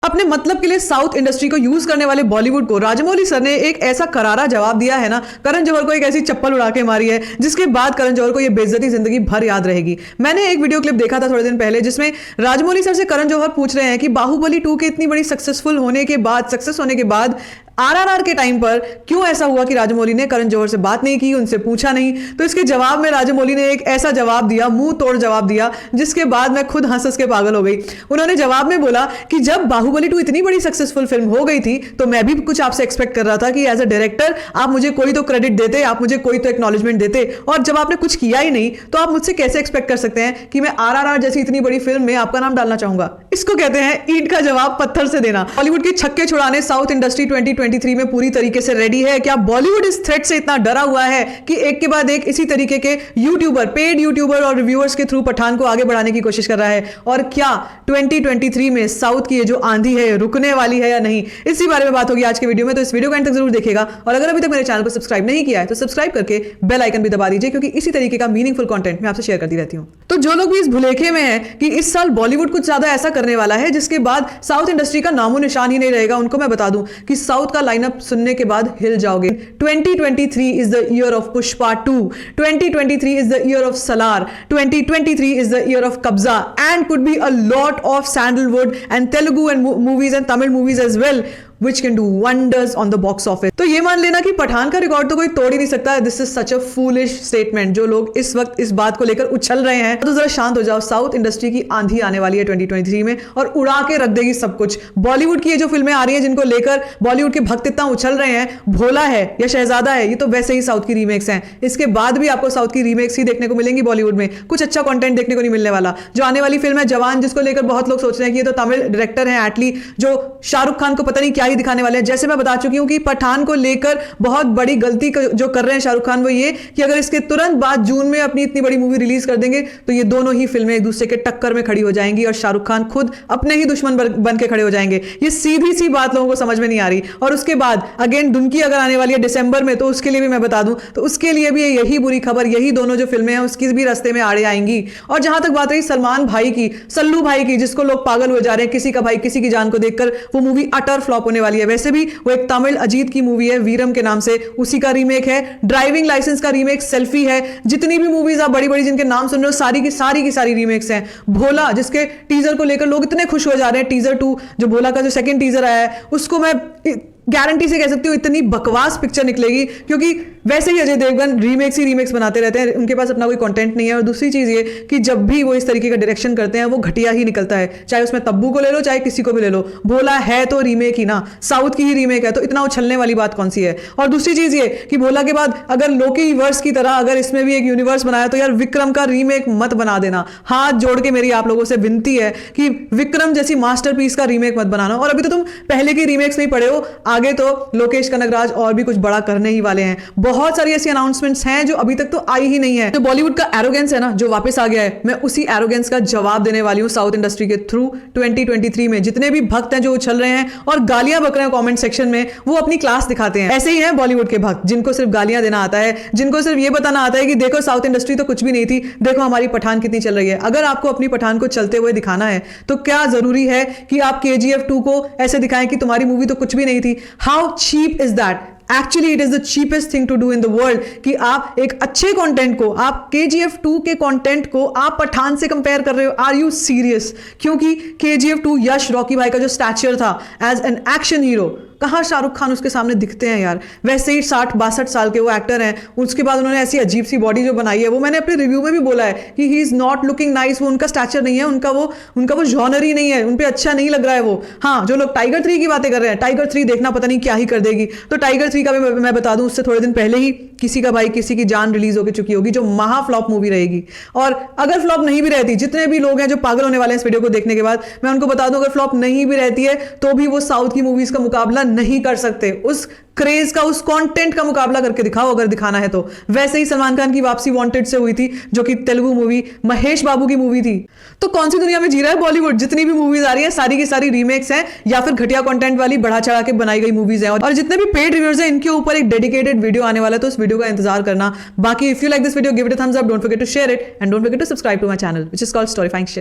अपने मतलब के लिए साउथ इंडस्ट्री को यूज करने वाले बॉलीवुड को राजमौली सर ने एक ऐसा करारा जवाब दिया है ना, करण जौहर को एक ऐसी चप्पल उड़ा के मारी है जिसके बाद करण जौहर को यह बेइज्जती जिंदगी भर याद रहेगी। मैंने एक वीडियो क्लिप देखा था थोड़े दिन पहले जिसमें राजमौली सर से करण जौहर पूछ रहे हैं कि बाहुबली 2 के इतनी बड़ी सक्सेस होने के बाद आरआरआर के टाइम पर क्यों ऐसा हुआ कि राजमौली ने करण जौहर से बात नहीं की, उनसे पूछा नहीं। तो इसके जवाब में राजमौली ने एक ऐसा जवाब दिया, मुंह तोड़ जवाब दिया, जिसके बाद मैं खुद हंस के पागल हो गई। उन्होंने जवाब में बोला कि जब बाहुबली 2 इतनी बड़ी सक्सेसफुल फिल्म हो गई थी तो मैं भी कुछ आपसे एक्सपेक्ट कर रहा था कि एज अ डायरेक्टर आप मुझे कोई तो क्रेडिट देते, आप मुझे कोई तो एक्नॉलेजमेंट देते, और जब आपने कुछ किया ही नहीं तो आप मुझसे कैसे एक्सपेक्ट कर सकते हैं कि मैं आरआरआर जैसी इतनी बड़ी फिल्म में आपका नाम डालना चाहूंगा। इसको कहते हैं ईंट का जवाब पत्थर से देना। बॉलीवुड के छक्के छुड़ाने साउथ इंडस्ट्री 2023 में पूरी तरीके से रेडी है। क्या बॉलीवुड इस थ्रेट से इतना डरा हुआ है कि एक के बाद एक इसी तरीके के यूट्यूबर, पेड यूट्यूबर और रिव्यूअर्स के थ्रू पठान को आगे बढ़ाने की कोशिश कर रहा है? और क्या 2023 में साउथ की ये जो आंधी है रुकने वाली है या नहीं, इसी बारे में बात होगी आज के वीडियो में। तो इस वीडियो को अंत तक जरूर देखिएगा, और अगर अभी तक मेरे चैनल को सब्सक्राइब नहीं किया है तो सब्सक्राइब करके बेल आइकन भी दबा दीजिए, क्योंकि इसी तरीके का मीनिंगफुल कंटेंट मैं आपसे शेयर करती रहती हूं। तो जो लोग भी इस भुलेखे में हैं कि इस साल बॉलीवुड कुछ ज्यादा ऐसा करने वाला है जिसके बाद साउथ इंडस्ट्री का नामो निशान ही नहीं रहेगा, उनको मैं बता दूं कि साउथ का लाइनअप सुनने के बाद हिल जाओगे। 2023 is the year of Pushpa 2, 2023 is the year of Salar, 2023 is the year of Kabza, and could be a lot of Sandalwood and Telugu and movies and Tamil movies as well, which can do wonders on the box office. तो ये मान लेना कि पठान का record तो कोई तोड़ ही नहीं सकता। This is such a foolish statement. जो लोग इस वक्त इस बात को लेकर उछल रहे हैं तो जरा शांत हो जाओ। साउथ इंडस्ट्री की आंधी आने वाली है 2023 में और उड़ा के रख देगी सब कुछ। बॉलीवुड की ये जो फिल्में आ रही हैं जिनको लेकर बॉलीवुड के भक्त इतना उछल रहे हैं, भोला है या शहजादा है, ये तो वैसे ही साउथ की रीमेक्स हैं। इसके बाद भी आपको साउथ की रीमेक्स ही देखने को मिलेंगी बॉलीवुड में, कुछ अच्छा कंटेंट देखने को नहीं मिलने वाला। जो आने वाली फिल्म है जवान, जिसको लेकर बहुत लोग सोच रहे हैं कि ये तो तमिल डायरेक्टर हैं एटली, जो शाहरुख खान को पता नहीं क्या ही दिखाने वाले हैं। जैसे मैं बता चुकी हूं कि पठान को लेकर बहुत बड़ी गलती जो कर रहे हैं शाहरुख खान वो ये कि अगर इसके तुरंत बाद जून में अपनी इतनी बड़ी मूवी रिलीज कर देंगे तो ये दोनों ही फिल्में एक दूसरे के टक्कर में खड़ी हो जाएंगी और शाहरुख खान खुद अपने ही दुश्मन बन के खड़े हो जाएंगे। ये सीधी सी बात लोगों को समझ में नहीं आ रही। और उसके बाद अगेन दुनकी अगर आने वाली है दिसंबर में, तो उसके लिए भी मैं बता दूं तो उसके लिए भी यही बुरी खबर, यही दोनों जो फिल्में हैं उसकी भी रास्ते में आड़े आएंगी। और जहां तक बात रही सलमान भाई की, सल्लू भाई की, जिसको लोग पागल हो जा रहे हैं किसी का भाई किसी की जान को देखकर, वो मूवी अटर फ्लॉप होने वाली है। वैसे भी वो एक तमिल अजीत की मूवी है वीरम के नाम से, उसी का रीमेक है। ड्राइविंग लाइसेंस का रीमेक सेल्फी है। जितनी भी मूवीज आप बड़ी बड़ी जिनके नाम सुन रहे हो सारी की सारी रीमेक्स हैं। भोला, जिसके टीजर को लेकर लोग इतने खुश हो जा रहे हैं, टीजर 2 जो भोला का जो सेकंड टीजर आया है उसको मैं गारंटी से कह सकती हूँ इतनी बकवास पिक्चर निकलेगी, क्योंकि वैसे ही अजय देवगन रीमेक्स बनाते रहते हैं, उनके पास अपना कोई कंटेंट नहीं है। और दूसरी चीज ये कि जब भी वो इस तरीके का डायरेक्शन करते हैं वो घटिया ही निकलता है, चाहे उसमें तब्बू को ले लो चाहे किसी को भी ले लो। भोला है तो रीमेक ही ना, साउथ की ही रीमेक है, तो इतना उछलने वाली बात कौन सी है। और दूसरी चीज ये कि भोला के बाद अगर लोकी वर्स की तरह अगर इसमें भी एक यूनिवर्स बनाया तो यार विक्रम का रीमेक मत बना देना। हाथ जोड़ के मेरी आप लोगों से विनती है कि विक्रम जैसी मास्टरपीस का रीमेक मत बनाना। और अभी तो तुम पहले की रीमेक्स नहीं पढ़े हो, आगे तो लोकेश कनगराज और भी कुछ बड़ा करने ही वाले हैं। बहुत सारी ऐसी अनाउंसमेंट्स हैं जो अभी तक तो आई ही नहीं है। तो बॉलीवुड का एरोगेंस है ना जो वापस आ गया है, मैं उसी एरोगेंस का जवाब देने वाली हूं साउथ इंडस्ट्री के थ्रू 2023 में। जितने भी भक्त हैं जो उछल रहे हैं और गालियां बक रहे हैं कमेंट सेक्शन में, वो अपनी क्लास दिखाते हैं। ऐसे ही हैं बॉलीवुड के भक्त जिनको सिर्फ गालियां देना आता है, जिनको सिर्फ ये बताना आता है कि देखो साउथ इंडस्ट्री तो कुछ भी नहीं थी, देखो हमारी पठान कितनी चल रही है। अगर आपको अपनी पठान को चलते हुए दिखाना है तो क्या जरूरी है कि आप KGF 2 को ऐसे दिखाएं कि तुम्हारी मूवी तो कुछ भी नहीं थी? How cheap is that? Actually it is the cheapest thing to do in the world कि आप एक अच्छे कंटेंट को, आप KGF 2 के कंटेंट को आप पठान से कंपेयर कर रहे हो। Are you serious? क्योंकि KGF 2 यश रॉकी भाई का जो स्टैचर था एज एन एक्शन हीरो, कहाँ शाहरुख खान उसके सामने दिखते हैं यार। वैसे ही 60-62 साल के वो एक्टर हैं, उसके बाद उन्होंने ऐसी अजीब सी बॉडी जो बनाई है, वो मैंने अपने रिव्यू में भी बोला है कि he is not looking nice. वो उनका स्टैचर नहीं है, उनका वो जॉनर ही नहीं है, उन पे अच्छा नहीं लग रहा है वो। हाँ, जो लोग टाइगर 3 की बातें कर रहे हैं, टाइगर 3 देखना पता नहीं क्या ही कर देगी। तो टाइगर 3 का भी मैं बता दूं उससे थोड़े दिन पहले ही किसी का भाई किसी की जान रिलीज होकर चुकी होगी, जो महा फ्लॉप मूवी रहेगी। और अगर फ्लॉप नहीं भी रहती, जितने भी लोग हैं जो पागल होने वाले हैं इस वीडियो को देखने के बाद, मैं उनको बता दूं अगर फ्लॉप नहीं भी रहती है तो भी वो साउथ की मूवीज का मुकाबला नहीं कर सकते। उस क्रेज का, उस कंटेंट का मुकाबला करके दिखाओ अगर दिखाना है तो। वैसे ही सलमान खान की वापसी वांटेड से हुई थी, जो कि तेलुगु मूवी महेश बाबू की मूवी थी। तो कौन सी दुनिया में जी रहा है बॉलीवुड? जितनी भी मूवीज आ रही है सारी की सारी रीमेक्स हैं या फिर घटिया कंटेंट वाली बढ़ा चढ़ा के बनाई गई मूवीज हैं। और जितने भी पेड रिव्यूअर्स हैं इनके ऊपर एक डेडिकेटेड वीडियो आने वाला है, तो उस वीडियो का इंतजार करना। बाकी if you like this video give it a thumbs up, don't forget to share it and don't forget to subscribe to my channel which is called storifying shit.